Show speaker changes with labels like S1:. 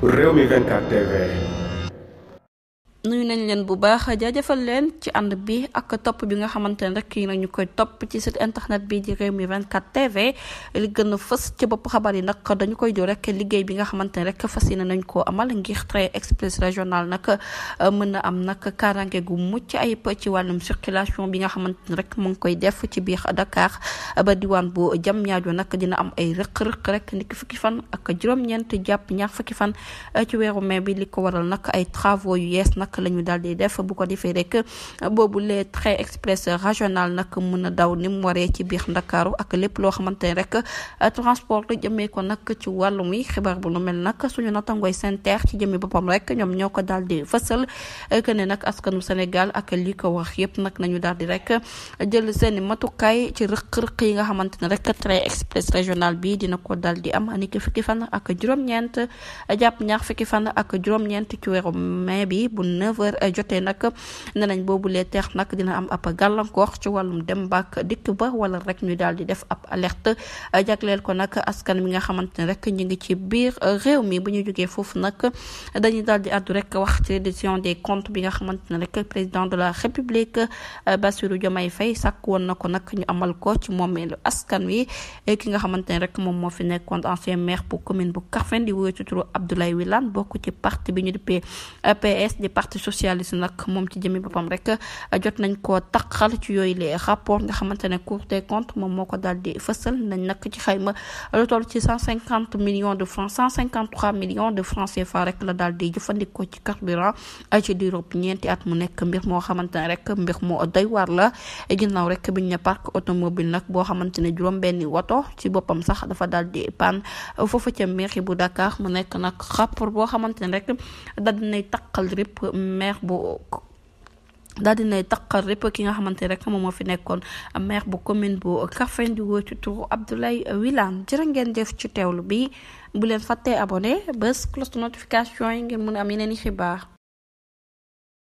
S1: Rewmi 24 TV.
S2: nuyu nañ leen bu baax jaajëfal leen ci ànd bi ak topp bi nga xamante ne rek yi nañu koy topp ci site internet bi di Rewmi 24 TV li gën a fës ci bopp xabaar yi nag dañu koy do rek liggéey bi nga xamante ne rek fas yéene nañ koo amal ngir train express régional nag mën na am nag kaaraange gu mucc ayib ci wàllum circulation bi nga xamante ne rek mu ngi koy def ci biir Dakar ba diwaan bu Diamniadio nag dina am ay rëq-rëq rek niki fukki fan ak juróom-ñeent jàpp ñaar fukki fan ci weeru mai bi li ko waral nag ay travaux yu yees nag lañu daal di def bu ko defee rek boobu les trains express régional nag mën a daw ni mu waree ci biir Ndakaaru ak lépp loo xamante ne rek transport jëmee ko nag ci wàllum yi xibaar bu nu mel nag suñu nattangooy Sen Terre ci jëmee boppam rek ñoom ñoo ko daal di fësal que ne nag askanu Sénégal ak li ko wax yëpp nag nañu daal di rek jël seeni matukaay ci rëq-rëq yi nga xamante ne rek train express régional bi dina ko daal di am niki fukki fan ak juróom-ñeent jàpp ñaar fukki fan ak juróom-ñeent ci weeru mai bi bu 9h jotee nag nee nañ boobu lee teex nag dina am ab gàllankoor ci wàllum dem baak dikk ba wala rek ñu daal di def ab alerte jagleel ko nag askan mi nga xamante ne rek ñu ngi ci biir réew mi bu ñu jógee foofu nag dañuy daal di addu rek wax ci reddition des comptes bi nga xamante ne rek président de la République Bassirou Diomaye Faye sàkk woon na ko nag ñu amal ko ci moomeelu askan wi ki nga xamante ne rek moom moo fi nekkoon ancien maire bu commune bu Kaffrine di wuyoo ci turu Abdoulaye Wilane bokk ci parti bi ñu dippee PS di parti socialiste nag moom ci jëmi boppam rek jot nañ koo taqal ci yooyu les rapports nga xamante ne Cour des comptes moom moo ko daal di fësal nañ nag ci xayma lu toll ci 153 millions de francs CFA rek la daal di jëfandikoo ci carburant ci diirub ñeenti at mu nekk mbir moo xamante ne rek mbir moo doy waar la ginnaaw rek biñ ne parc automobile nag boo xamante ne juróom-benni woto ci boppam sax dafa daal di panne foofu ca mairie bu Dakar mu nekk nag rapport boo xamante ne rek daal dinay taqal rip maire bu daal dinay taqal rip ki nga xamante rek moom moo fi nekkoon maire bu commune bu Kaffrine di woo ci turu Abdoulaye Wilane jërë ngeen jëf ci teewlu bi bu leen fàttee abonné bés cloche de notification yi ngeen mën a am yeneen i xibaar